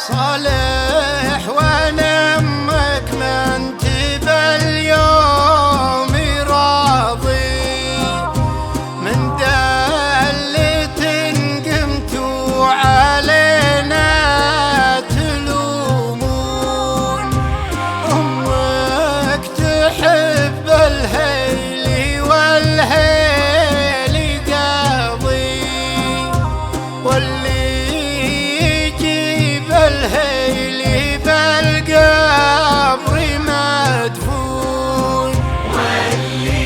صالح وانا امك ما انت باليوم راضي من دلة قمتوا علينا تلومون. امك تحب الهيل والهيل قاضي واللي الهيل بالقبر مدفون واللي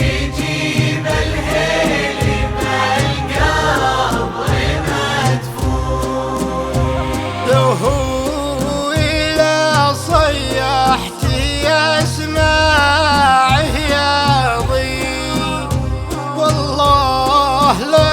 يجيب الهيل بالقبر مدفون. لو هو إلى صيحت يسمعه يا ضي والله لا